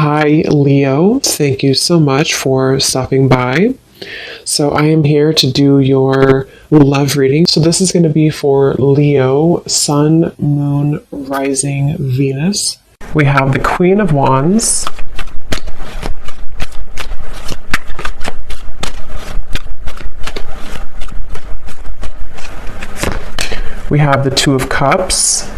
Hi, Leo. Thank you so much for stopping by. So I am here to do your love reading. So this is going to be for Leo, Sun, Moon, Rising, Venus. We have the Queen of Wands. We have the Two of Cups.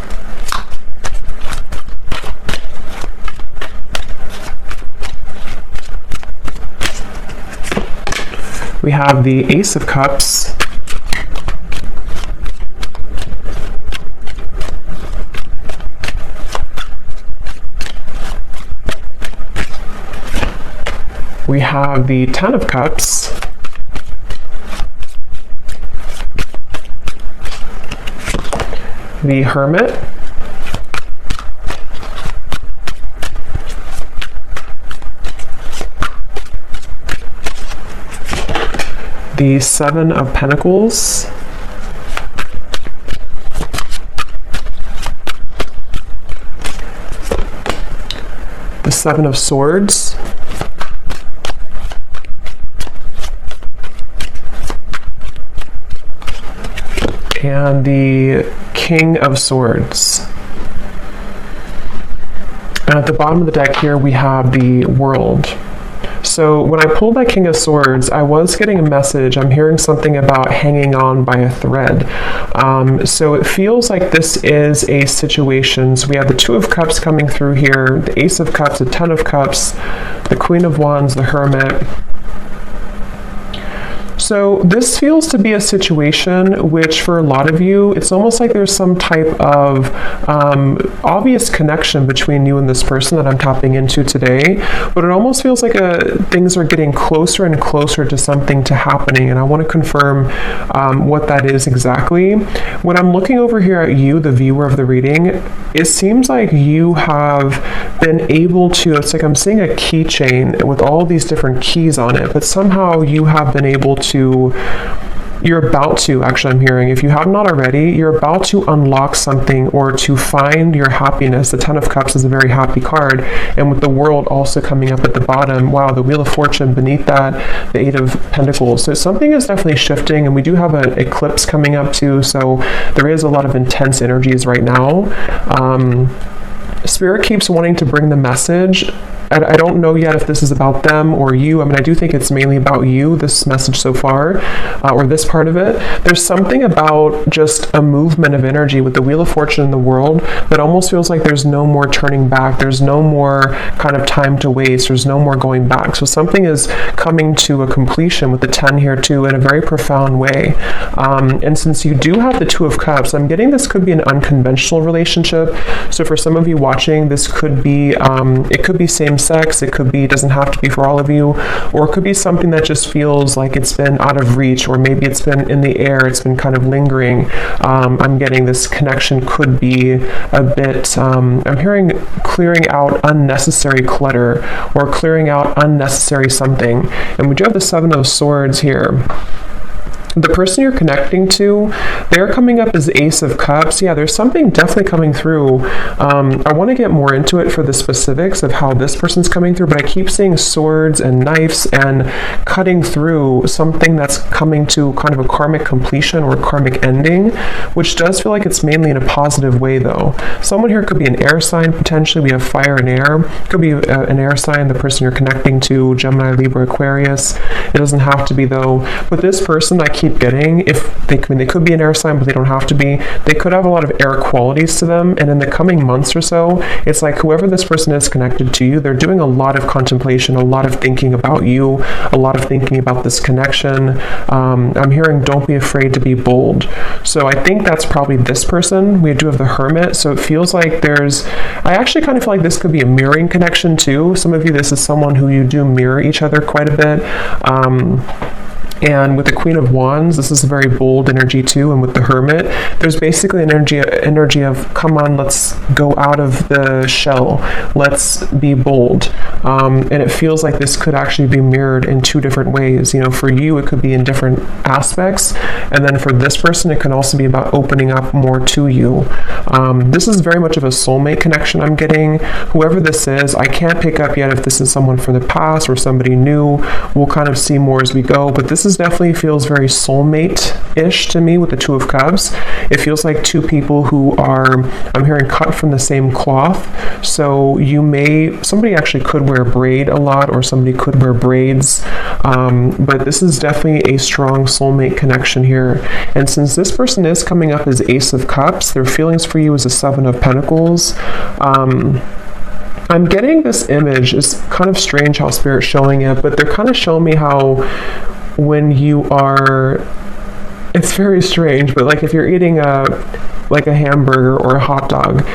We have the Ace of Cups. We have the Ten of Cups. The Hermit. The Seven of Pentacles. The Seven of Swords. And the King of Swords. And at the bottom of the deck here, we have the World. So when I pulled that King of Swords, I was getting a message. I'm hearing something about hanging on by a thread. So it feels like this is a situation. So we have the Two of Cups coming through here, the Ace of Cups, the Ten of Cups, the Queen of Wands, the Hermit. So this feels to be a situation which for a lot of you, it's almost like there's some type of obvious connection between you and this person that I'm tapping into today, but it almost feels like things are getting closer and closer to something to happening, and I want to confirm what that is exactly. When I'm looking over here at you, the viewer of the reading, it seems like you have been able to, it's like I'm seeing a keychain with all these different keys on it, but somehow you have been able to, you're about to, actually I'm hearing, if you have not already, you're about to unlock something or to find your happiness. The Ten of Cups is a very happy card, and with the World also coming up at the bottom, wow, the Wheel of Fortune beneath that, the Eight of Pentacles. So something is definitely shifting, and we do have an eclipse coming up too, so there is a lot of intense energies right now. Spirit keeps wanting to bring the message. I don't know yet if this is about them or you. I mean, I do think it's mainly about you, this message so far, or this part of it. There's something about just a movement of energy with the Wheel of Fortune in the World that almost feels like there's no more turning back. There's no more kind of time to waste. There's no more going back. So something is coming to a completion with the 10 here too in a very profound way. And since you do have the Two of Cups, I'm getting this could be an unconventional relationship. So for some of you watching, this could be, it could be same sex, it could be, doesn't have to be for all of you, or it could be something that just feels like it's been out of reach, or maybe it's been in the air, it's been kind of lingering. I'm getting this connection could be a bit, I'm hearing clearing out unnecessary clutter, or clearing out unnecessary something. And we do have the Seven of Swords here. The person you're connecting to, they're coming up as Ace of Cups. Yeah, there's something definitely coming through. I want to get more into it for the specifics of how this person's coming through, but I keep seeing swords and knives and cutting through something that's coming to kind of a karmic completion or karmic ending, which does feel like it's mainly in a positive way though. Someone here could be an air sign potentially. We have fire and air. It could be an air sign, the person you're connecting to, Gemini, Libra, Aquarius. It doesn't have to be though. But this person I keep getting, if they could be an air sign, but they don't have to be. They could have a lot of air qualities to them, and in the coming months or so, it's like whoever this person is connected to you, they're doing a lot of contemplation, a lot of thinking about you, a lot of thinking about this connection. I'm hearing don't be afraid to be bold. So I think that's probably this person. We do have the Hermit, so it feels like I actually kind of feel like this could be a mirroring connection too. Some of you, this is someone who you do mirror each other quite a bit. And with the Queen of Wands, this is a very bold energy too. And with the Hermit, there's basically an energy of, come on, let's go out of the shell. Let's be bold. And it feels like this could actually be mirrored in two different ways. You know, for you, it could be in different aspects. And then for this person, it can also be about opening up more to you. This is very much of a soulmate connection I'm getting. Whoever this is, I can't pick up yet if this is someone from the past or somebody new. We'll kind of see more as we go. But this definitely feels very soulmate-ish to me with the Two of Cups. It feels like two people who are, I'm hearing, cut from the same cloth. So somebody actually could wear a braid a lot, or somebody could wear braids. But this is definitely a strong soulmate connection here. And since this person is coming up as Ace of Cups, their feelings for you is a Seven of Pentacles. I'm getting this image. It's kind of strange how Spirit's showing it, but they're kind of showing me how when you are, it's very strange, but like if you're eating a hamburger or a hot dog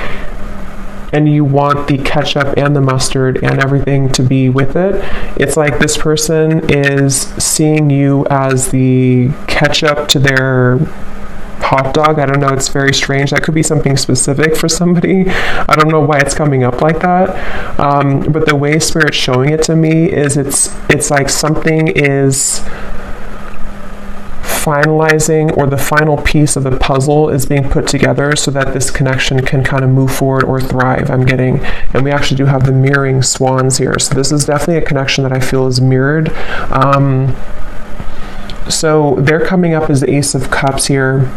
and you want the ketchup and the mustard and everything to be with it, it's like this person is seeing you as the ketchup to their hot dog. I don't know, it's very strange. That could be something specific for somebody. I don't know why it's coming up like that. But the way Spirit's showing it to me is it's like something is finalizing, or the final piece of the puzzle is being put together so that this connection can kind of move forward or thrive, I'm getting. And we actually do have the mirroring swans here. So this is definitely a connection that I feel is mirrored. So they're coming up as the Ace of Cups here,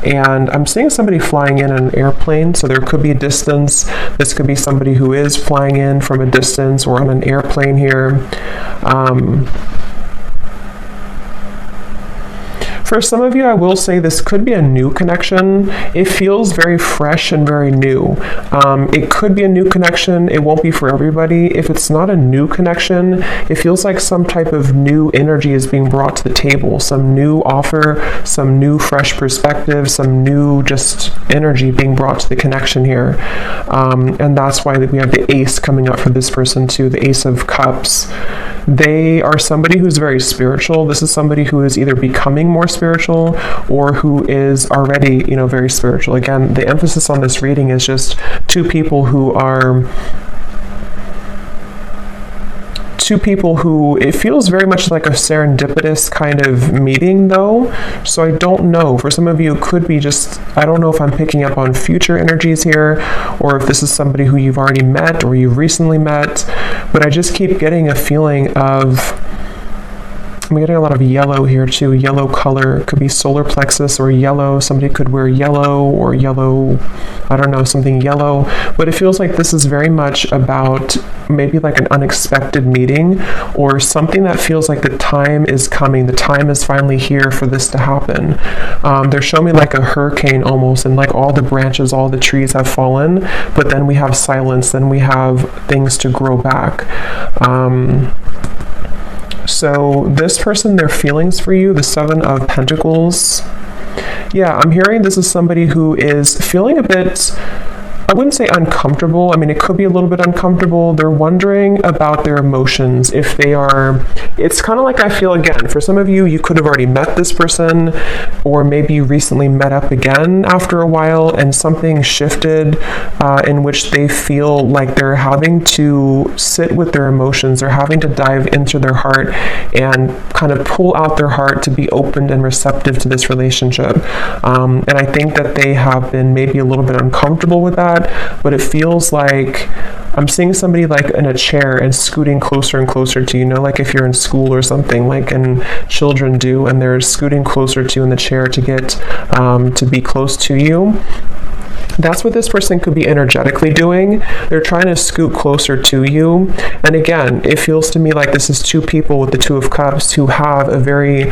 and I'm seeing somebody flying in an airplane, so there could be a distance. This could be somebody who is flying in from a distance or on an airplane here. For some of you, I will say this could be a new connection. It feels very fresh and very new. It could be a new connection. It won't be for everybody. If it's not a new connection, it feels like some type of new energy is being brought to the table, some new offer, some new fresh perspective, some new just energy being brought to the connection here. And that's why we have the Ace coming up for this person too, the Ace of Cups. They are somebody who's very spiritual. This is somebody who is either becoming more spiritual or who is already, very spiritual. Again, the emphasis on this reading is just two people who it feels very much like a serendipitous kind of meeting though. So I don't know. For some of you, it could be just, I don't know if I'm picking up on future energies here, or if this is somebody who you've already met or you've recently met, but I just keep getting a feeling of, I'm getting a lot of yellow here too. Yellow color could be solar plexus or yellow. Somebody could wear yellow or yellow, I don't know, something yellow. But it feels like this is very much about maybe like an unexpected meeting, or something that feels like the time is coming. The time is finally here for this to happen. They're showing me like a hurricane almost, and like all the branches, all the trees have fallen, but then we have silence, then we have things to grow back. So this person, their feelings for you, the Seven of Pentacles. Yeah, I'm hearing this is somebody who is feeling a bit, I wouldn't say uncomfortable. I mean, it could be a little bit uncomfortable. They're wondering about their emotions. If they are, it's kind of like, I feel again, for some of you, you could have already met this person, or maybe you recently met up again after a while and something shifted in which they feel like they're having to sit with their emotions. They're having to dive into their heart and kind of pull out their heart to be open and receptive to this relationship. And I think that they have been maybe a little bit uncomfortable with that. But it feels like I'm seeing somebody like in a chair and scooting closer and closer to you, like if you're in school or something, like and children do, and they're scooting closer to you in the chair to get to be close to you. That's what this person could be energetically doing. They're trying to scoot closer to you. And again, it feels to me like this is two people with the Two of Cups who have a very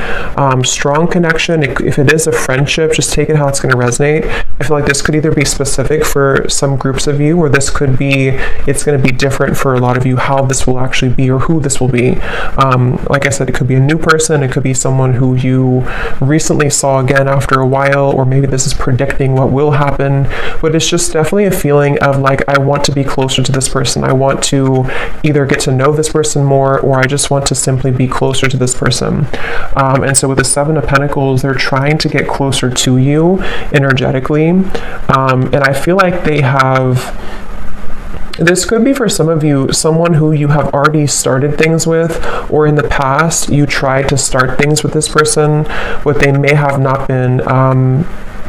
strong connection. If it is a friendship, just take it how it's going to resonate. I feel like this could either be specific for some groups of you, or this could be, it's going to be different for a lot of you, how this will actually be or who this will be. Like I said, it could be a new person. It could be someone who you recently saw again after a while, or maybe this is predicting what will happen. but it's just definitely a feeling of like, I want to be closer to this person. I want to either get to know this person more, or I just want to simply be closer to this person. And so with the Seven of Pentacles, they're trying to get closer to you energetically. And I feel like they have, this could be for some of you, someone who you have already started things with, or in the past you tried to start things with this person, but they may have not been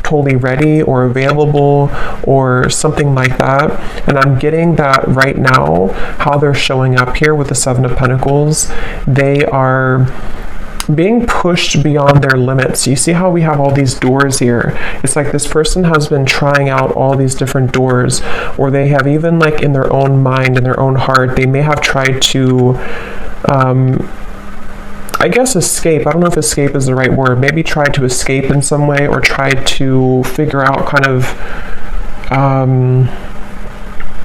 totally ready or available or something like that. And I'm getting that right now, how they're showing up here with the Seven of Pentacles. They are being pushed beyond their limits. You see how we have all these doors here? It's like this person has been trying out all these different doors, or they have even like in their own mind, in their own heart, they may have tried to I guess escape. I don't know if escape is the right word. Maybe try to escape in some way, or try to figure out kind of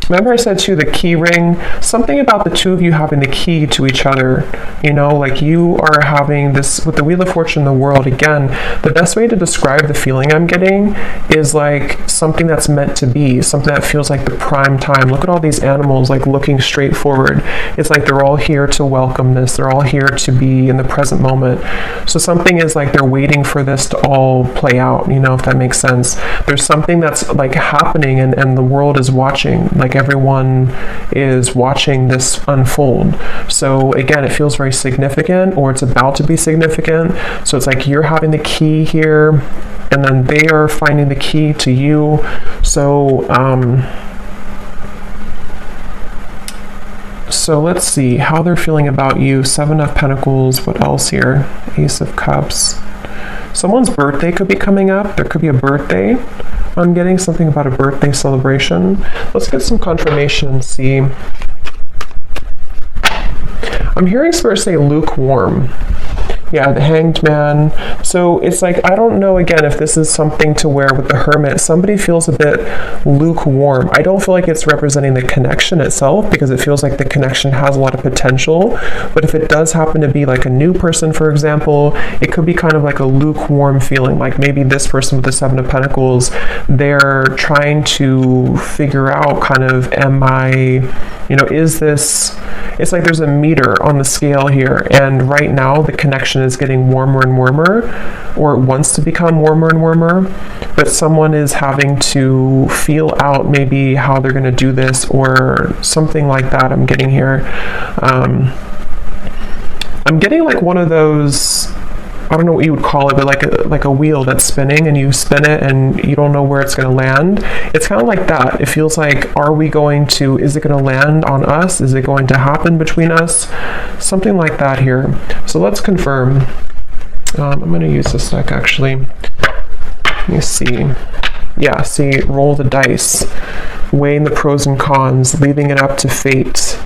remember I said too, the key ring, something about the two of you having the key to each other, you know, like you are having this, with the Wheel of Fortune, the World, again, the best way to describe the feeling I'm getting is like something that's meant to be, something that feels like the prime time. Look at all these animals like looking straight forward. It's like they're all here to welcome this. They're all here to be in the present moment. So something is like they're waiting for this to all play out, you know, if that makes sense. There's something that's like happening, and the world is watching, like everyone is watching this unfold. So again, it feels very significant, or it's about to be significant. So it's like you're having the key here, and then they are finding the key to you. So so let's see how they're feeling about you. Seven of Pentacles. What else here? Ace of Cups. Someone's birthday could be coming up. There could be a birthday. I'm getting something about a birthday celebration. Let's get some confirmation and see. I'm hearing Spirit say lukewarm. Yeah, the Hanged Man. So it's like, I don't know, again, if this is something to where with the Hermit, somebody feels a bit lukewarm. I don't feel like it's representing the connection itself, because it feels like the connection has a lot of potential. But if it does happen to be like a new person, for example, it could be kind of like a lukewarm feeling. Like maybe this person with the Seven of Pentacles, they're trying to figure out kind of, am I, you know, is this, it's like there's a meter on the scale here. And right now the connection is getting warmer and warmer, or it wants to become warmer and warmer, but someone is having to feel out maybe how they're going to do this, or something like that. I'm getting here. I'm getting like one of those, I don't know what you would call it, but like a wheel that's spinning, and you spin it and you don't know where it's going to land. It's kind of like that. It feels like, are we going to, is it going to land on us? Is it going to happen between us? Something like that here. So let's confirm. I'm going to use this deck actually. Let me see. Yeah, see, roll the dice, weighing the pros and cons, leaving it up to fate.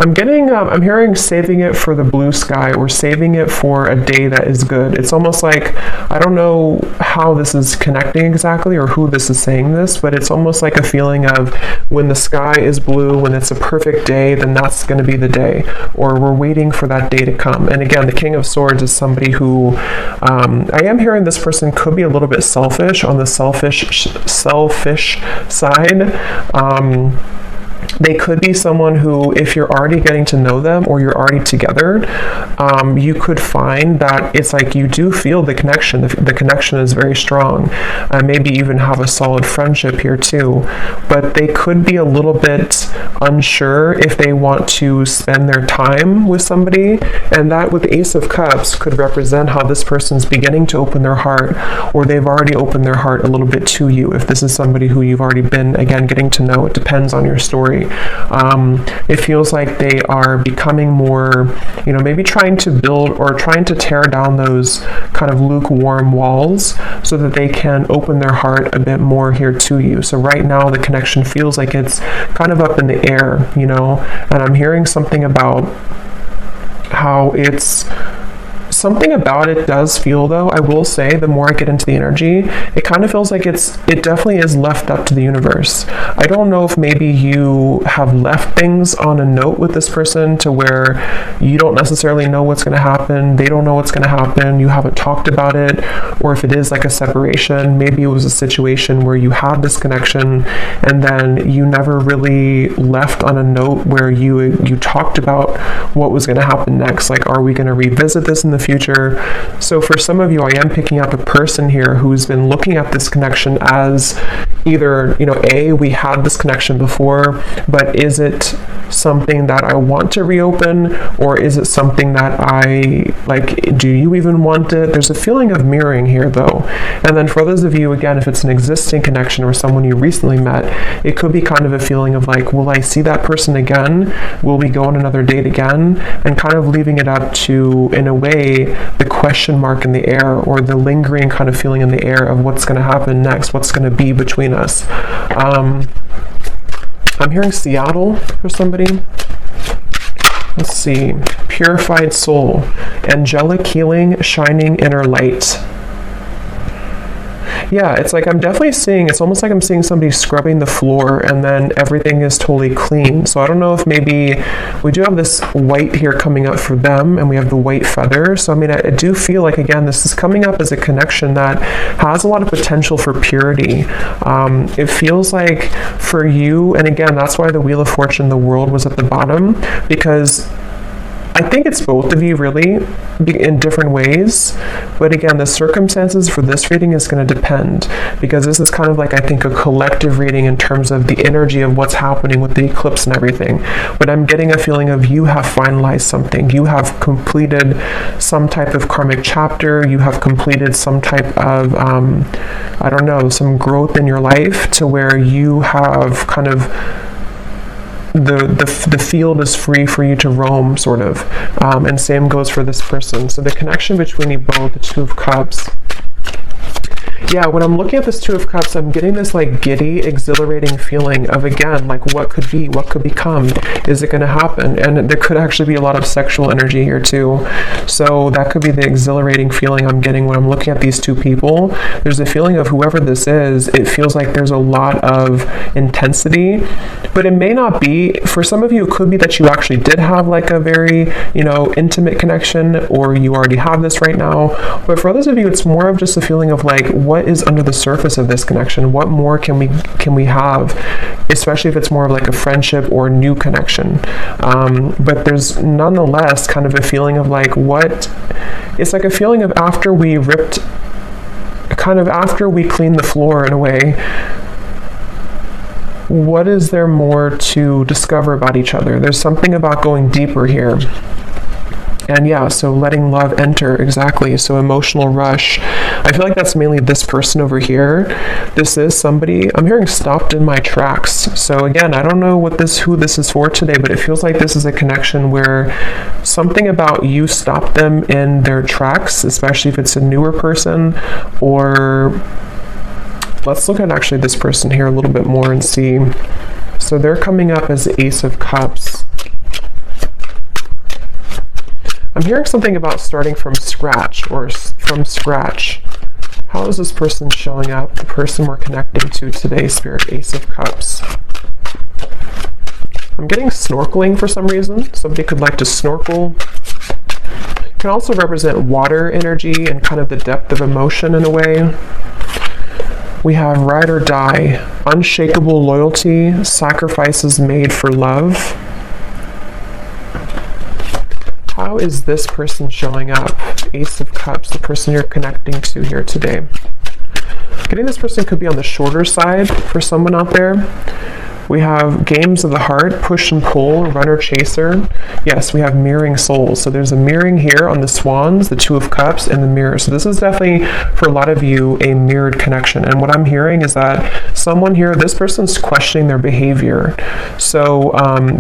I'm getting, I'm hearing saving it for the blue sky, or saving it for a day that is good. It's almost like, I don't know how this is connecting exactly, or who this is saying this, but it's almost like a feeling of when the sky is blue, when it's a perfect day, then that's going to be the day, or we're waiting for that day to come. And again, the King of Swords is somebody who, I am hearing this person could be a little bit selfish, on the selfish side. They could be someone who, if you're already getting to know them, or you're already together, you could find that it's like you do feel the connection. The connection is very strong. Maybe even have a solid friendship here too. But they could be a little bit unsure if they want to spend their time with somebody. And that with the Ace of Cups could represent how this person's beginning to open their heart, or they've already opened their heart a little bit to you. If this is somebody who you've already been, again, getting to know, it depends on your story. It feels like they are becoming more, you know, maybe trying to build or trying to tear down those kind of lukewarm walls, so that they can open their heart a bit more here to you. So right now the connection feels like it's kind of up in the air, you know, and I'm hearing something about how it's Something about it does feel, though, I will say, the more I get into the energy, it kind of feels like it definitely is left up to the universe. I don't know if maybe you have left things on a note with this person to where you don't necessarily know what's going to happen, they don't know what's going to happen, you haven't talked about it, or if it is like a separation, maybe it was a situation where you had this connection and then you never really left on a note where you talked about what was going to happen next. Like, are we going to revisit this in the future? So for some of you, I am picking up a person here who's been looking at this connection as either, we had this connection before, but is it something that I want to reopen, or is it something that I like? Do you even want it? There's a feeling of mirroring here, though. And then for those of you, again, if it's an existing connection or someone you recently met, it could be kind of a feeling of like, will I see that person again? Will we go on another date again? And kind of leaving it up to, in a way, the question mark in the air, or the lingering kind of feeling in the air of what's going to happen next, what's going to be between us. I'm hearing Seattle for somebody. Let's see. Purified soul. Angelic healing, shining inner light. Yeah, it's like I'm definitely seeing, it's almost like I'm seeing somebody scrubbing the floor and then everything is totally clean. So I don't know if maybe we do have this white here coming up for them, and we have the white feather. So I mean, I do feel like, again, this is coming up as a connection that has a lot of potential for purity. It feels like for you, and again, that's why the Wheel of Fortune, the world, was at the bottom, because I think it's both of you really in different ways, but again, the circumstances for this reading is going to depend, because this is kind of like, I think, a collective reading in terms of the energy of what's happening with the eclipse and everything. But I'm getting a feeling of you have finalized something, you have completed some type of karmic chapter, you have completed some type of I don't know, some growth in your life to where you have kind of the field is free for you to roam, sort of. And same goes for this person. So the connection between you both, the Two of Cups. Yeah, when I'm looking at this Two of Cups, I'm getting this like giddy, exhilarating feeling of, again, like what could be, what could become, is it going to happen? And there could actually be a lot of sexual energy here too. So that could be the exhilarating feeling I'm getting when I'm looking at these two people. There's a feeling of whoever this is, it feels like there's a lot of intensity, but it may not be. For some of you, it could be that you actually did have like a very, intimate connection, or you already have this right now. But for others of you, it's more of just a feeling of like, what is under the surface of this connection? What more can we have, especially if it's more of like a friendship or new connection. But there's nonetheless kind of a feeling of like, it's like a feeling of after we cleaned the floor in a way, what is there more to discover about each other? There's something about going deeper here. And yeah, so letting love enter, exactly. So emotional rush. I feel like that's mainly this person over here. This is somebody, I'm hearing stopped in my tracks. So again, I don't know who this is for today, but it feels like this is a connection where something about you stopped them in their tracks, especially if it's a newer person. Or let's look at actually this person here a little bit more and see. So they're coming up as the Ace of Cups. I'm hearing something about starting from scratch, or from scratch. How is this person showing up? The person we're connecting to today, Spirit, Ace of Cups. I'm getting snorkeling for some reason. Somebody could like to snorkel. It can also represent water energy and kind of the depth of emotion in a way. We have ride or die, unshakable loyalty, sacrifices made for love. How is this person showing up? Ace of Cups, the person you're connecting to here today. Getting this person could be on the shorter side for someone out there. We have games of the heart, push and pull, runner chaser. Yes, we have mirroring souls. So there's a mirroring here on the swans, the Two of Cups, and the mirror. So this is definitely, for a lot of you, a mirrored connection. And what I'm hearing is that someone here, this person's questioning their behavior. So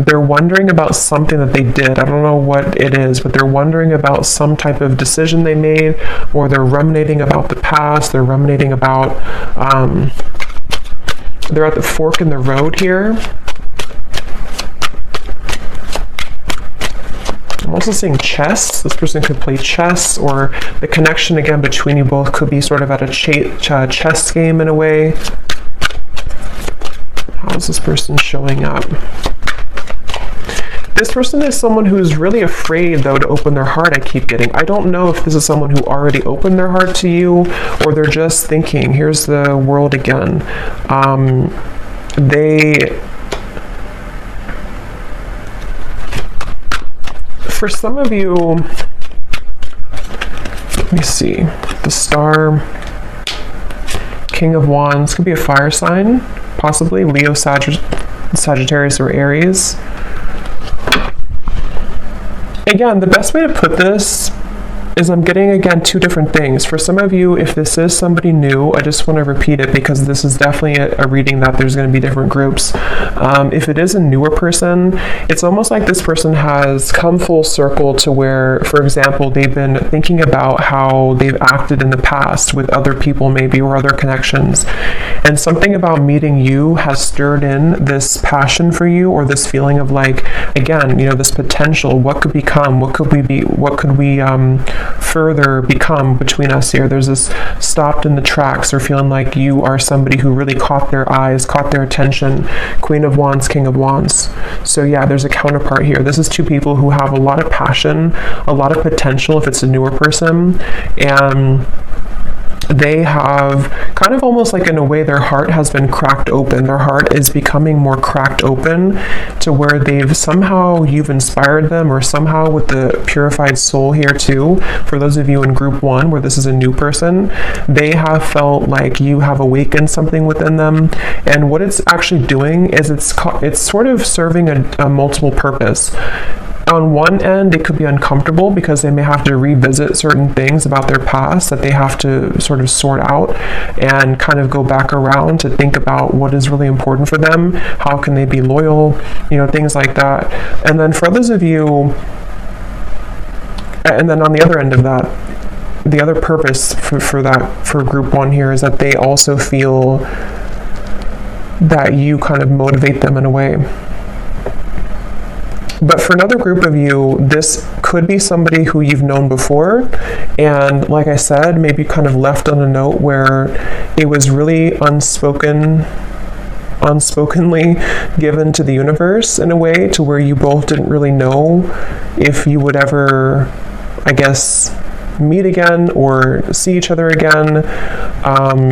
they're wondering about something that they did. I don't know what it is, but they're wondering about some type of decision they made, or they're ruminating about the past. They're ruminating about... they're at the fork in the road here. I'm also seeing chess. This person could play chess, or the connection again between you both could be sort of at a chess game in a way. How is this person showing up? This person is someone who's really afraid, though, to open their heart, I keep getting. I don't know if this is someone who already opened their heart to you, or they're just thinking. Here's the world again. For some of you, let me see. The Star, King of Wands, could be a fire sign, possibly. Leo, Sagittarius, or Aries. Again, the best way to put this is I'm getting, again, two different things. For some of you, if this is somebody new, I just want to repeat it because this is definitely a reading that there's going to be different groups. If it is a newer person, it's almost like this person has come full circle to where, for example, they've been thinking about how they've acted in the past with other people maybe, or other connections. And something about meeting you has stirred in this passion for you, or this feeling of like, again, you know, this potential. What could become? What could we be? What could we further become between us here? There's this stopped in the tracks, or feeling like you are somebody who really caught their eyes, caught their attention. Queen of Wands, King of Wands. So yeah, there's a counterpart here. This is two people who have a lot of passion, a lot of potential if it's a newer person, and they have kind of almost like, in a way, their heart has been cracked open. Their heart is becoming more cracked open to where you've inspired them, or somehow with the purified soul here too. For those of you in group 1 where this is a new person, they have felt like you have awakened something within them. And what it's actually doing is it's sort of serving a multiple purpose. On one end, it could be uncomfortable because they may have to revisit certain things about their past that they have to sort of sort out and kind of go back around to think about what is really important for them. How can they be loyal? You know, things like that. And then for others of you, and then on the other end of that, the other purpose for group 1 here is that they also feel that you kind of motivate them in a way. But for another group of you, this could be somebody who you've known before, and like I said, maybe kind of left on a note where it was really unspokenly given to the universe in a way, to where you both didn't really know if you would ever, I guess, meet again or see each other again.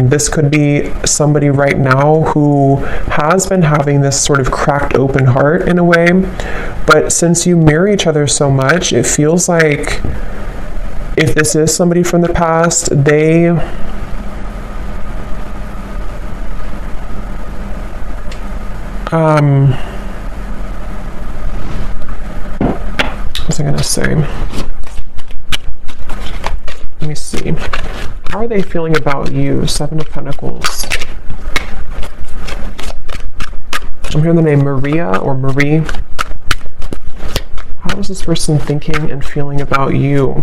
This could be somebody right now who has been having this sort of cracked open heart in a way, but since you mirror each other so much, it feels like if this is somebody from the past, what was I gonna say? Let me see. How are they feeling about you? 7 of Pentacles. I'm hearing the name Maria or Marie. How is this person thinking and feeling about you?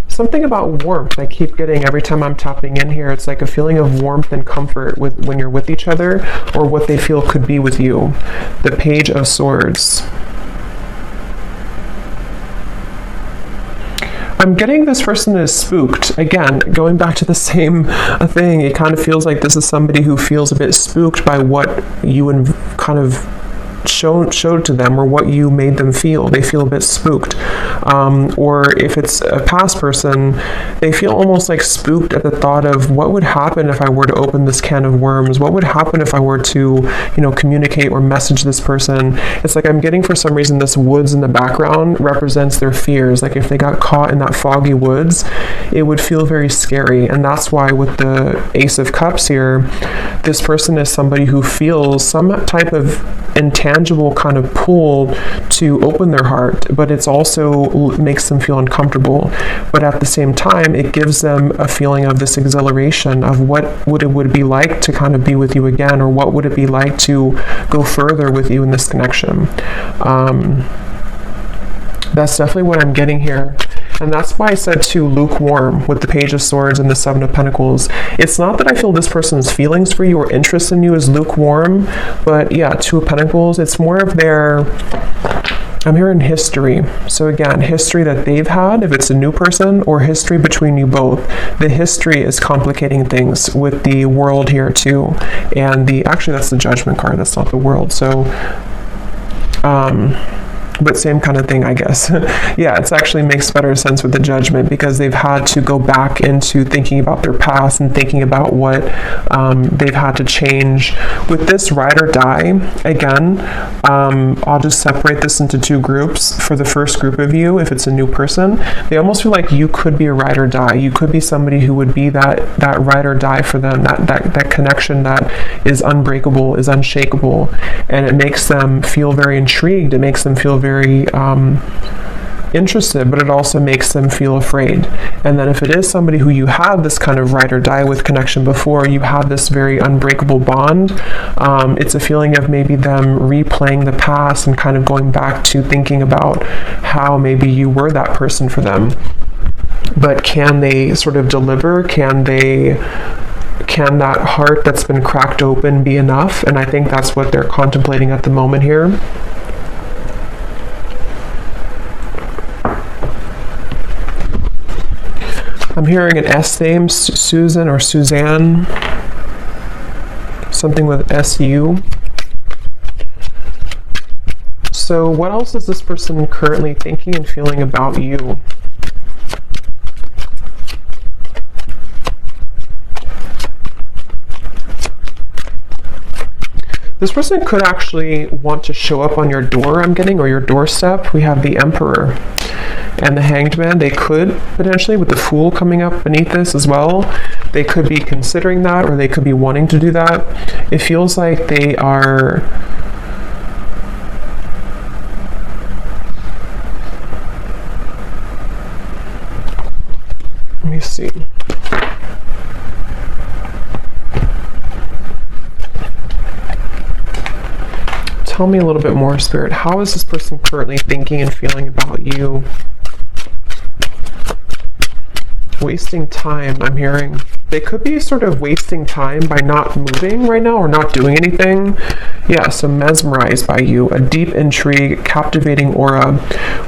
Something about warmth I keep getting every time I'm tapping in here. It's like a feeling of warmth and comfort when you're with each other, or what they feel could be with you. The Page of Swords. I'm getting this person is spooked. Again, going back to the same thing, it kind of feels like this is somebody who feels a bit spooked by what you kind of showed to them, or what you made them feel. They feel a bit spooked. Or if it's a past person, they feel almost like spooked at the thought of what would happen if I were to open this can of worms? What would happen if I were to, communicate or message this person? It's like I'm getting, for some reason, this woods in the background represents their fears. Like if they got caught in that foggy woods, it would feel very scary. And that's why with the Ace of Cups here, this person is somebody who feels some type of intangible kind of pull to open their heart, but it's also makes them feel uncomfortable. But at the same time, it gives them a feeling of this exhilaration of what it would be like to kind of be with you again, or what would it be like to go further with you in this connection. That's definitely what I'm getting here. And that's why I said too, lukewarm with the Page of Swords and the 7 of Pentacles. It's not that I feel this person's feelings for you or interest in you is lukewarm, but yeah, 2 of Pentacles, it's more of their I'm hearing history. So again, history that they've had, if it's a new person, or history between you both. The history is complicating things with the world here too. And actually that's the Judgment card, that's not the world. So, but same kind of thing, I guess. Yeah, it actually makes better sense with the Judgment, because they've had to go back into thinking about their past and thinking about what they've had to change. With this ride or die, again, I'll just separate this into two groups. For the first group of you, if it's a new person, they almost feel like you could be a ride or die. You could be somebody who would be that ride or die for them, that connection that is unbreakable, is unshakable, and it makes them feel very intrigued. It makes them feel very interested, but it also makes them feel afraid. And then if it is somebody who you had this kind of ride or die with connection before, you have this very unbreakable bond, it's a feeling of maybe them replaying the past and kind of going back to thinking about how maybe you were that person for them. But can they sort of deliver? Can that heart that's been cracked open be enough? And I think that's what they're contemplating at the moment here. I'm hearing an S name, Susan or Suzanne, something with SU. So what else is this person currently thinking and feeling about you? This person could actually want to show up on your door, I'm getting, or your doorstep. We have the Emperor and the Hanged Man. They could potentially, with the Fool coming up beneath this as well, they could be considering that, or they could be wanting to do that. It feels like they are... Let me see. Tell me a little bit more, Spirit. How is this person currently thinking and feeling about you? Wasting time, I'm hearing. They could be sort of wasting time by not moving right now or not doing anything. Yeah, so mesmerized by you, a deep intrigue, captivating aura.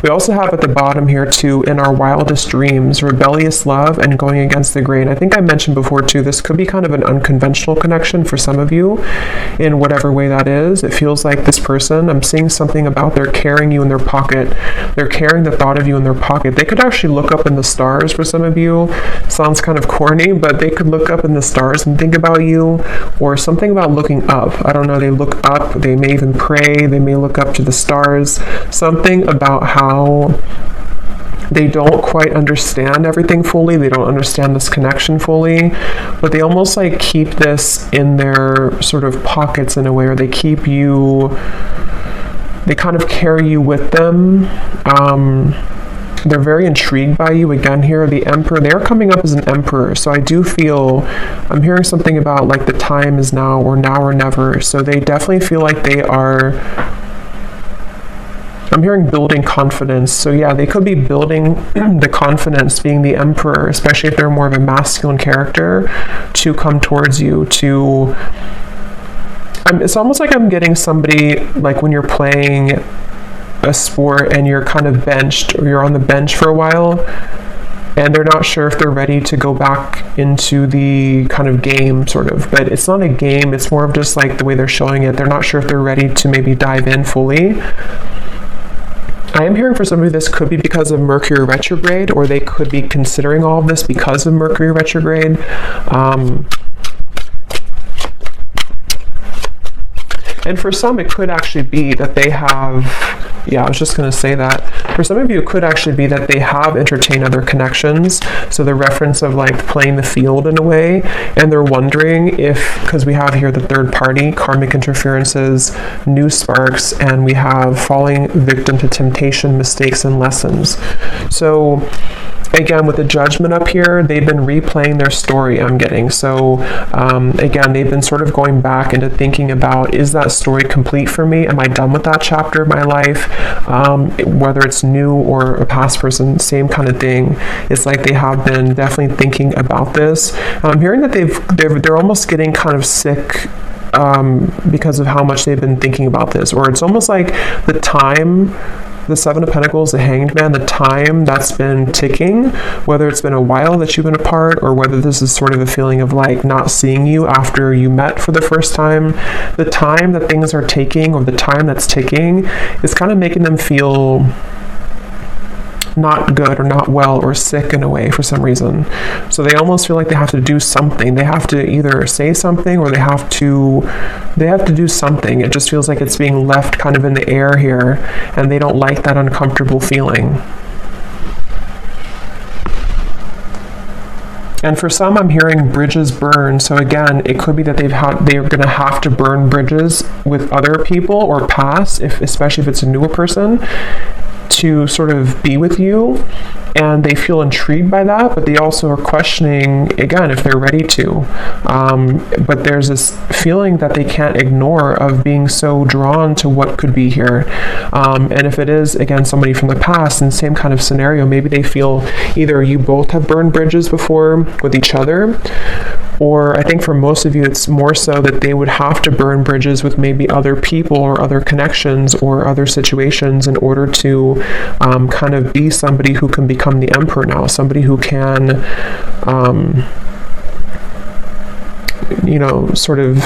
We also have at the bottom here too, in our wildest dreams, rebellious love and going against the grain. I think I mentioned before too, this could be kind of an unconventional connection for some of you in whatever way that is. It feels like this person, I'm seeing something about they're carrying you in their pocket. They're carrying the thought of you in their pocket. They could actually look up in the stars for some of you. Sounds kind of corny, but they could look up in the stars and think about you, or something about looking up. I don't know, they look up, they may even pray, they may look up to the stars. Something about how they don't quite understand everything fully, they don't understand this connection fully, but they almost like keep this in their sort of pockets in a way, or they keep you, they kind of carry you with them. They're very intrigued by you. Again here, the Emperor, they're coming up as an Emperor, so I do feel, I'm hearing something about like the time is now or never, so they definitely feel like they are, I'm hearing building confidence. So yeah, they could be building the confidence, being the Emperor, especially if they're more of a masculine character, to come towards you, to, it's almost like I'm getting somebody, like when you're playing a sport and you're kind of benched, or you're on the bench for a while and they're not sure if they're ready to go back into the kind of game sort of, but it's not a game, it's more of just like the way they're showing it. They're not sure if they're ready to maybe dive in fully. I am hearing for some of you this could be because of Mercury retrograde, or they could be considering all of this because of Mercury retrograde. And for some, it could actually be that they have, yeah, I was just going to say that. For some of you, it could actually be that they have entertained other connections. So the reference of like playing the field in a way, and they're wondering if, because we have here the third party, karmic interferences, new sparks, and we have falling victim to temptation, mistakes, and lessons. So again, with the Judgment up here, they've been replaying their story, I'm getting. So again, they've been sort of going back into thinking about, is that story complete for me? Am I done with that chapter of my life? Whether it's new or a past person, same kind of thing. It's like they have been definitely thinking about this. I'm hearing that they're almost getting kind of sick because of how much they've been thinking about this, or it's almost like the time the Seven of Pentacles, the Hanged Man, the time that's been ticking, whether it's been a while that you've been apart or whether this is sort of a feeling of like not seeing you after you met for the first time, the time that things are taking or the time that's ticking is kind of making them feel not good or not well or sick in a way for some reason. So they almost feel like they have to do something. They have to either say something or they have to do something. It just feels like it's being left kind of in the air here, and they don't like that uncomfortable feeling. And for some, I'm hearing bridges burn. So again, it could be that they're going to have to burn bridges with other people or past, especially if it's a newer person, to sort of be with you, and they feel intrigued by that, but they also are questioning again if they're ready to. But there's this feeling that they can't ignore of being so drawn to what could be here. And if it is again somebody from the past in the same kind of scenario, maybe they feel either you both have burned bridges before with each other, or I think for most of you it's more so that they would have to burn bridges with maybe other people or other connections or other situations in order to kind of be somebody who can become the emperor now, somebody who can sort of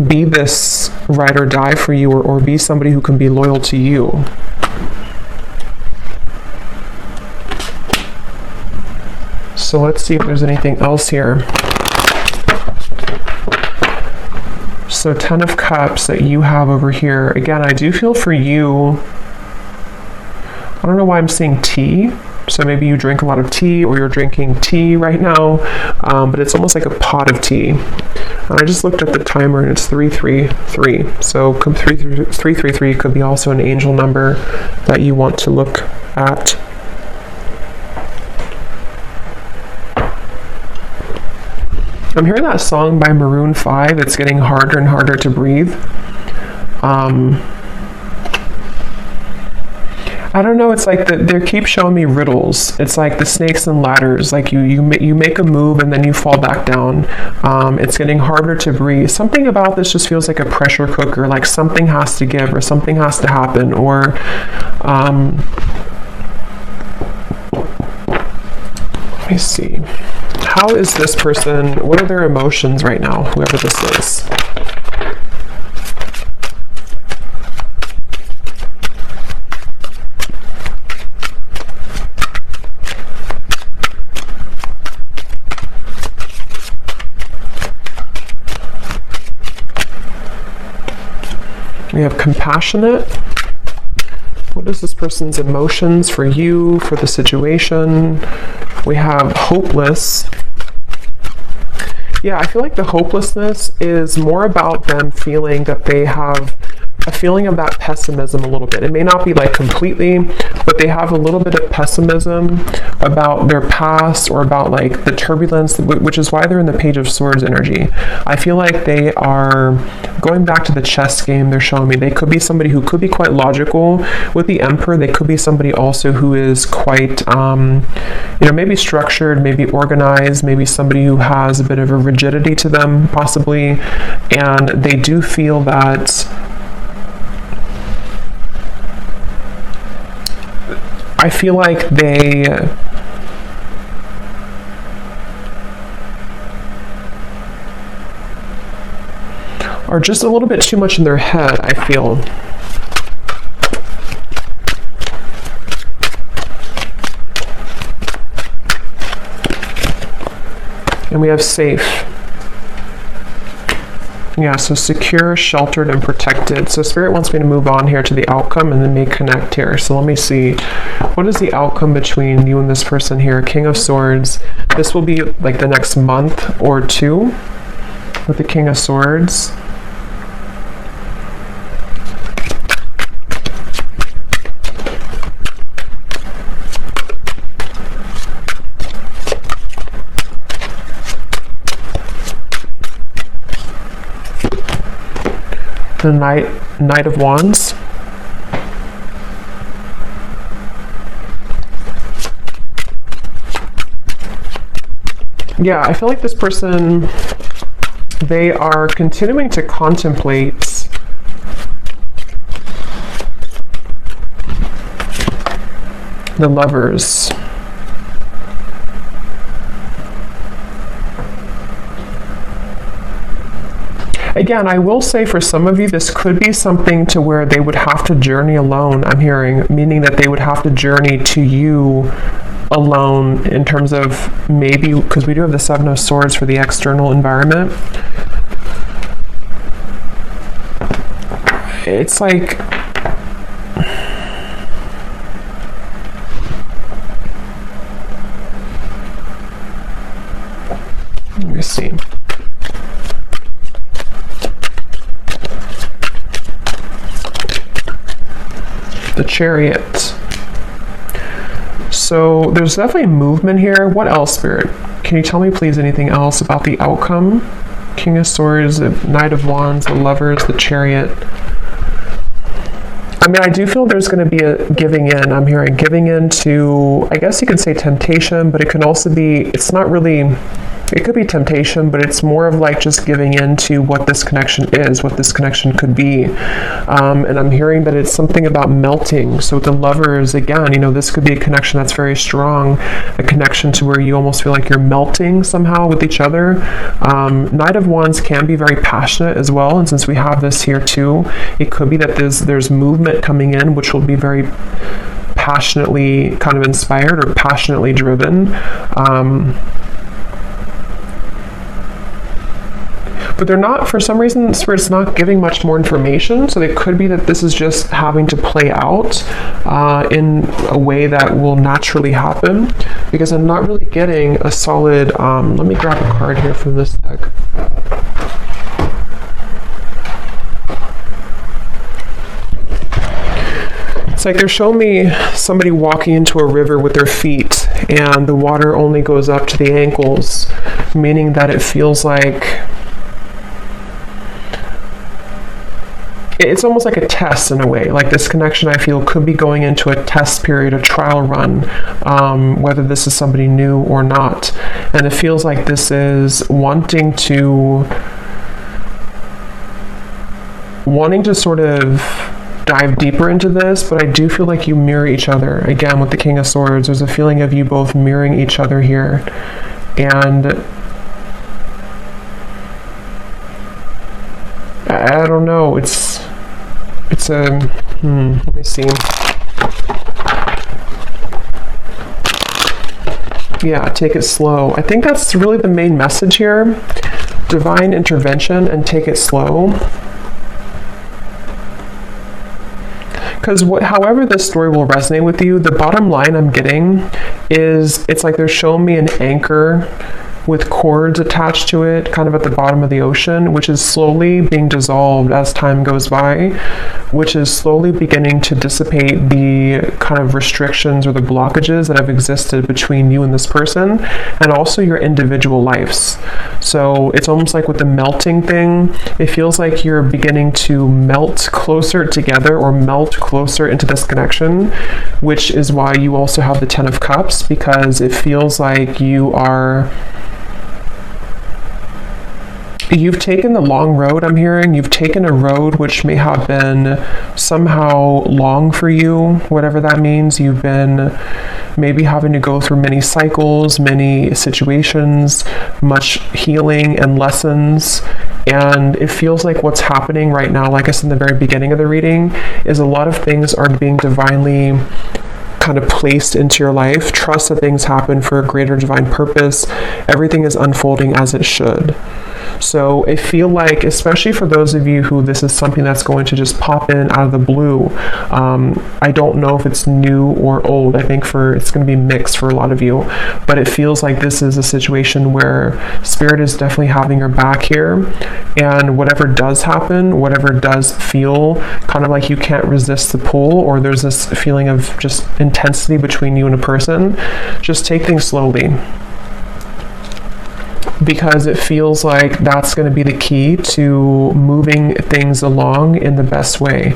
be this ride or die for you, or be somebody who can be loyal to you. So let's see if there's anything else here. So 10 of Cups that you have over here. Again, I do feel for you, I don't know why I'm seeing tea. So maybe you drink a lot of tea, or you're drinking tea right now, but it's almost like a pot of tea. And I just looked at the timer and it's 333. So 333 could be also an angel number that you want to look at. I'm hearing that song by Maroon 5. It's getting harder and harder to breathe. I don't know, it's like they keep showing me riddles. It's like the snakes and ladders, like you make a move and then you fall back down. It's getting harder to breathe. Something about this just feels like a pressure cooker, like something has to give or something has to happen, or let me see. How is this person, what are their emotions right now, whoever this is? We have compassionate. What is this person's emotions for you, for the situation? We have hopeless. Yeah, I feel like the hopelessness is more about them feeling that they have a feeling of that pessimism a little bit. It may not be like completely, but they have a little bit of pessimism about their past or about like the turbulence, which is why they're in the Page of Swords energy. I feel like they are going back to the chess game they're showing me. They could be somebody who could be quite logical. With the Emperor, they could be somebody also who is quite, maybe structured, maybe organized, maybe somebody who has a bit of a rigidity to them, possibly. And they do feel that I feel like they are just a little bit too much in their head, I feel. And we have safe. Yeah, so secure, sheltered, and protected. So Spirit wants me to move on here to the outcome and then may connect here. So let me see. What is the outcome between you and this person here? King of Swords. This will be like the next month or two with the King of Swords. The Knight of Wands. Yeah, I feel like this person, they are continuing to contemplate The Lovers. Again, I will say for some of you, this could be something to where they would have to journey alone, I'm hearing, meaning that they would have to journey to you alone in terms of maybe, because we do have the Seven of Swords for the external environment. It's like, let me see. The Chariot. So there's definitely movement here. What else, Spirit? Can you tell me please anything else about the outcome? King of Swords, the Knight of Wands, the Lovers, the Chariot. I mean, I do feel there's going to be a giving in. I'm hearing giving in to, I guess you could say temptation, but it can also be, it's not really, it could be temptation, but it's more of like just giving in to what this connection is, what this connection could be. And I'm hearing that it's something about melting. So with the Lovers, again, you know, this could be a connection that's very strong, a connection to where you almost feel like you're melting somehow with each other. Knight of Wands can be very passionate as well. And since we have this here too, it could be that there's movement coming in, which will be very passionately kind of inspired or passionately driven. But they're not, for some reason, Spirit's not giving much more information. So it could be that this is just having to play out in a way that will naturally happen, because I'm not really getting a solid, let me grab a card here from this deck. It's like they're showing me somebody walking into a river with their feet and the water only goes up to the ankles, meaning that it feels like it's almost like a test in a way. Like this connection, I feel, could be going into a test period, a trial run, whether this is somebody new or not. And it feels like this is wanting to sort of dive deeper into this, but I do feel like you mirror each other. Again, with the King of Swords, there's a feeling of you both mirroring each other here. And I don't know, it's a, let me see. Yeah, take it slow. I think that's really the main message here. Divine intervention and take it slow. Because however this story will resonate with you, the bottom line I'm getting is it's like they're showing me an anchor with cords attached to it, kind of at the bottom of the ocean, which is slowly being dissolved as time goes by, which is slowly beginning to dissipate the kind of restrictions or the blockages that have existed between you and this person, and also your individual lives. So it's almost like with the melting thing, it feels like you're beginning to melt closer together or melt closer into this connection, which is why you also have the Ten of Cups, because it feels like you've taken the long road, I'm hearing. You've taken a road which may have been somehow long for you, whatever that means. You've been maybe having to go through many cycles, many situations, much healing and lessons. And it feels like what's happening right now, like I said in the very beginning of the reading, is a lot of things are being divinely kind of placed into your life. Trust that things happen for a greater divine purpose. Everything is unfolding as it should. So I feel like, especially for those of you who this is something that's going to just pop in out of the blue, I don't know if it's new or old. I think it's going to be mixed for a lot of you, but it feels like this is a situation where Spirit is definitely having your back here, and whatever does happen, whatever does feel kind of like you can't resist the pull, or there's this feeling of just intensity between you and a person, just take things slowly. Because it feels like that's going to be the key to moving things along in the best way.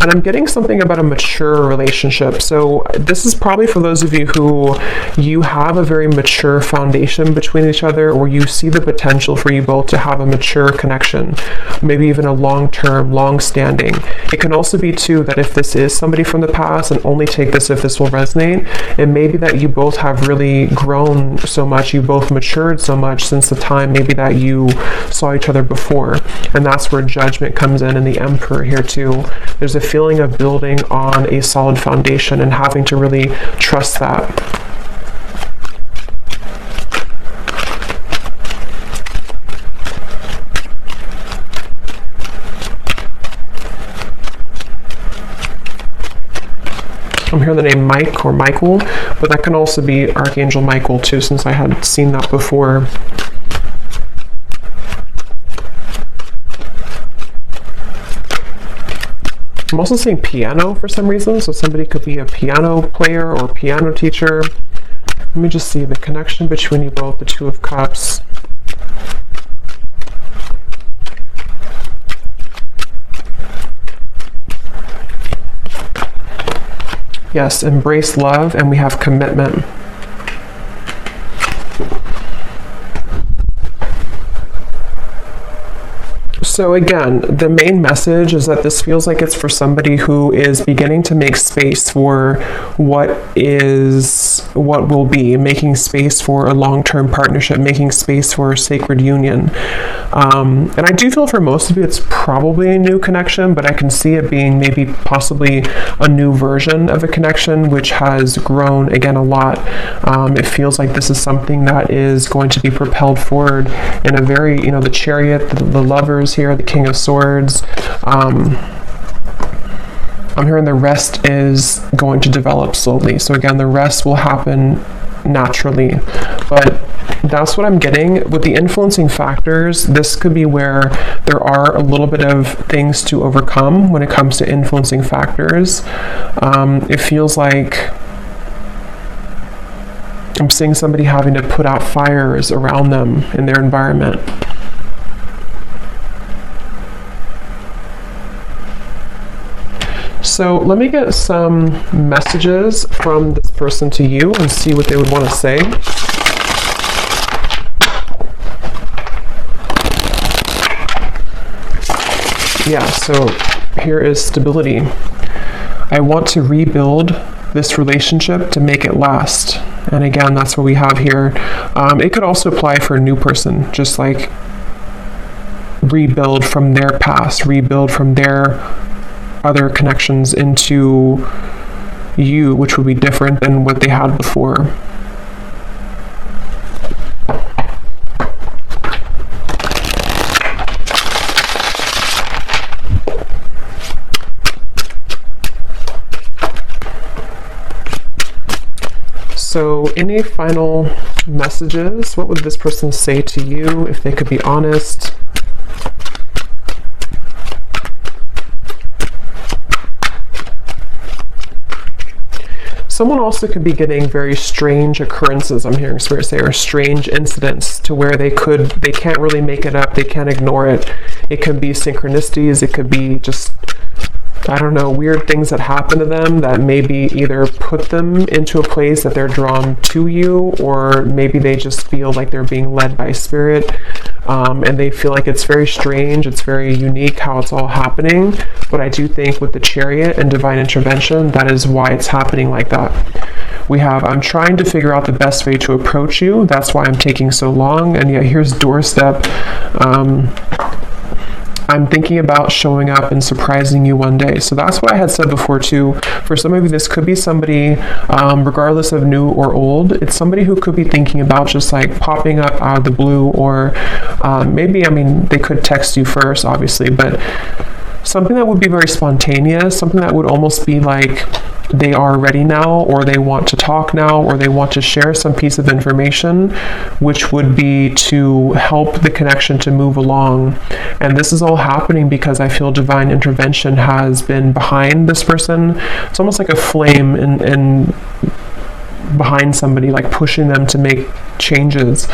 And I'm getting something about a mature relationship. So this is probably for those of you who you have a very mature foundation between each other, or you see the potential for you both to have a mature connection, maybe even a long-term, long-standing. It can also be too that if this is somebody from the past, and only take this if this will resonate, it may be that you both have really grown so much, you both matured so much since the time maybe that you saw each other before. And that's where Judgment comes in, and the Emperor here too. There's a feeling of building on a solid foundation and having to really trust that. I'm hearing the name Mike or Michael, but that can also be Archangel Michael too, since I had seen that before. I'm also seeing piano for some reason, so somebody could be a piano player or piano teacher. Let me just see the connection between you both, the Two of Cups. Yes, embrace love, and we have commitment. So again, the main message is that this feels like it's for somebody who is beginning to make space for what will be, making space for a long-term partnership, making space for a sacred union. And I do feel for most of you it's probably a new connection, but I can see it being maybe possibly a new version of a connection which has grown again a lot. It feels like this is something that is going to be propelled forward in a very, the Chariot, the Lovers here, the King of Swords. I'm hearing the rest is going to develop slowly. So again, the rest will happen naturally. But that's what I'm getting. With the influencing factors, this could be where there are a little bit of things to overcome when it comes to influencing factors. It feels like I'm seeing somebody having to put out fires around them in their environment. So let me get some messages from this person to you and see what they would want to say. Yeah, so here is stability. I want to rebuild this relationship to make it last. And again, that's what we have here. It could also apply for a new person, just like rebuild from their past, rebuild from their other connections into you, which would be different than what they had before. So any final messages? What would this person say to you if they could be honest? Someone also could be getting very strange occurrences, I'm hearing Spirit say, or strange incidents to where they can't really make it up, they can't ignore it. It could be synchronicities, it could be just, I don't know, weird things that happen to them that maybe either put them into a place that they're drawn to you, or maybe they just feel like they're being led by Spirit, and they feel like it's very strange, it's very unique how it's all happening. But I do think with the Chariot and divine intervention, that is why it's happening like that. We have, I'm trying to figure out the best way to approach you, that's why I'm taking so long, and yet here's doorstep. I'm thinking about showing up and surprising you one day. So that's what I had said before too. For some of you, this could be somebody, regardless of new or old, it's somebody who could be thinking about just like popping up out of the blue, or maybe, they could text you first, obviously, but something that would be very spontaneous, something that would almost be like they are ready now, or they want to talk now, or they want to share some piece of information, which would be to help the connection to move along. And this is all happening because I feel divine intervention has been behind this person. It's almost like a flame in behind somebody, like pushing them to make changes.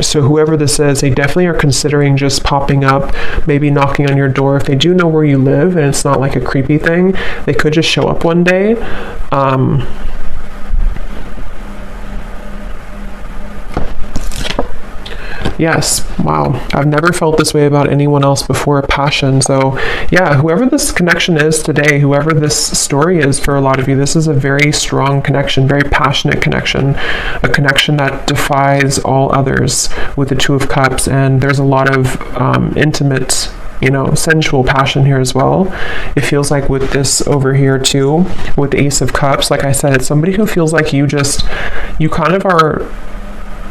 So whoever this is, they definitely are considering just popping up, maybe knocking on your door. If they do know where you live and it's not like a creepy thing, they could just show up one day. Yes, wow. I've never felt this way about anyone else before, a passion. So yeah, whoever this connection is today, whoever this story is for a lot of you, this is a very strong connection, very passionate connection, a connection that defies all others with the Two of Cups. And there's a lot of intimate, sensual passion here as well. It feels like with this over here too, with the Ace of Cups, like I said, it's somebody who feels like you kind of are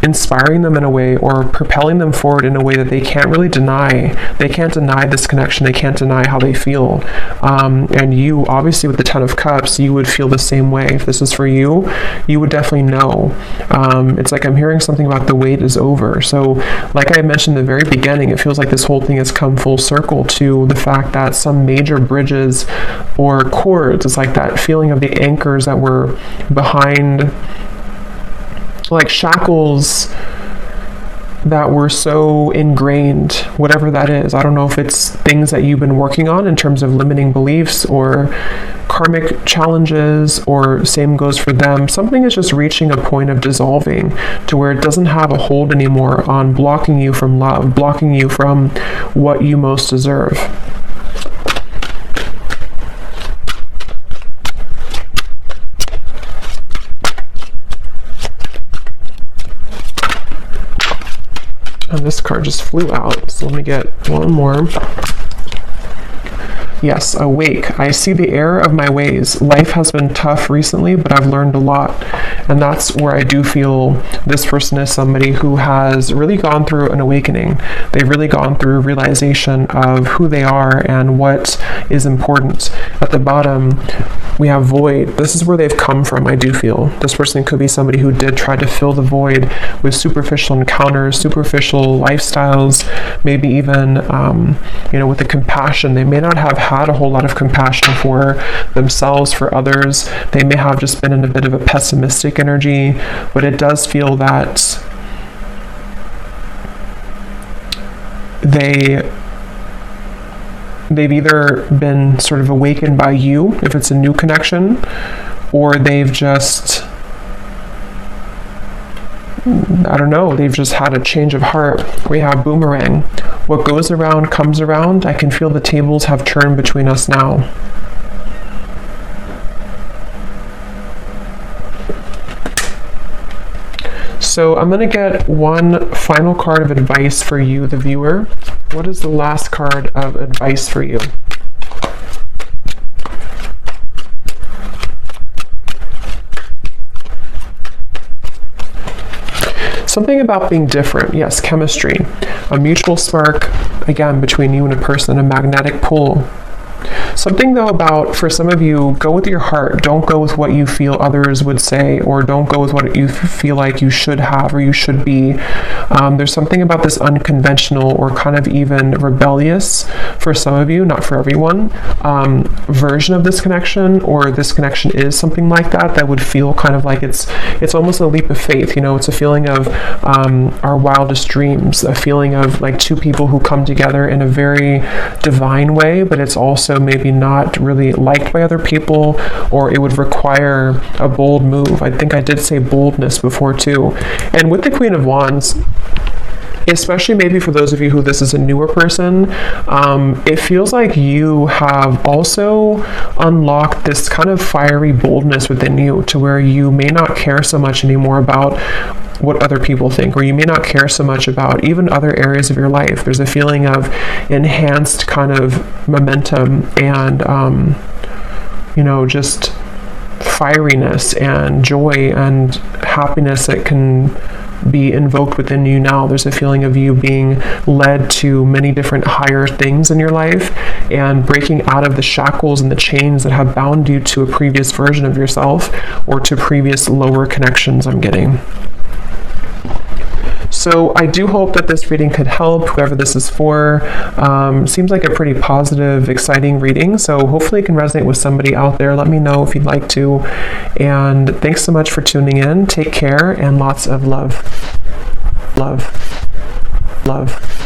inspiring them in a way, or propelling them forward in a way that they can't really deny. They can't deny this connection. They can't deny how they feel. And you, obviously, with the Ten of Cups, you would feel the same way. If this is for you, you would definitely know. It's like I'm hearing something about the wait is over. So like I mentioned in the very beginning, it feels like this whole thing has come full circle to the fact that some major bridges or cords, it's like that feeling of the anchors that were behind, like shackles that were so ingrained, whatever that is. I don't know if it's things that you've been working on in terms of limiting beliefs or karmic challenges, or same goes for them. Something is just reaching a point of dissolving to where it doesn't have a hold anymore on blocking you from love, blocking you from what you most deserve. And this card just flew out, so let me get one more. Yes, awake. I see the error of my ways. Life has been tough recently, but I've learned a lot. And that's where I do feel this person is somebody who has really gone through an awakening. They've really gone through a realization of who they are and what is important. At the bottom, we have void. This is where they've come from, I do feel. This person could be somebody who did try to fill the void with superficial encounters, superficial lifestyles, maybe even, with the compassion. They may not have had a whole lot of compassion for themselves, for others. They may have just been in a bit of a pessimistic energy, but it does feel that they've either been sort of awakened by you, if it's a new connection, or they've just, I don't know, they've just had a change of heart. We have boomerang. What goes around comes around. I can feel the tables have turned between us now. So I'm going to get one final card of advice for you, the viewer. What is the last card of advice for you? Something about being different. Yes, chemistry. A mutual spark, again, between you and a person, a magnetic pull. Something, though, about, for some of you, go with your heart. Don't go with what you feel others would say, or don't go with what you feel like you should have or you should be. There's something about this unconventional, or kind of even rebellious, for some of you, not for everyone, version of this connection, or this connection is something like that would feel kind of like it's almost a leap of faith. It's a feeling of our wildest dreams, a feeling of like two people who come together in a very divine way, but it's also maybe not really liked by other people, or it would require a bold move. I think I did say boldness before too. And with the Queen of Wands, especially maybe for those of you who this is a newer person, it feels like you have also unlocked this kind of fiery boldness within you, to where you may not care so much anymore about what other people think, or you may not care so much about even other areas of your life. There's a feeling of enhanced kind of momentum and, just fieriness and joy and happiness that can be invoked within you now. There's a feeling of you being led to many different higher things in your life, and breaking out of the shackles and the chains that have bound you to a previous version of yourself, or to previous lower connections I'm getting. So I do hope that this reading could help whoever this is for. Seems like a pretty positive, exciting reading. So hopefully it can resonate with somebody out there. Let me know if you'd like to. And thanks so much for tuning in. Take care and lots of love. Love. Love.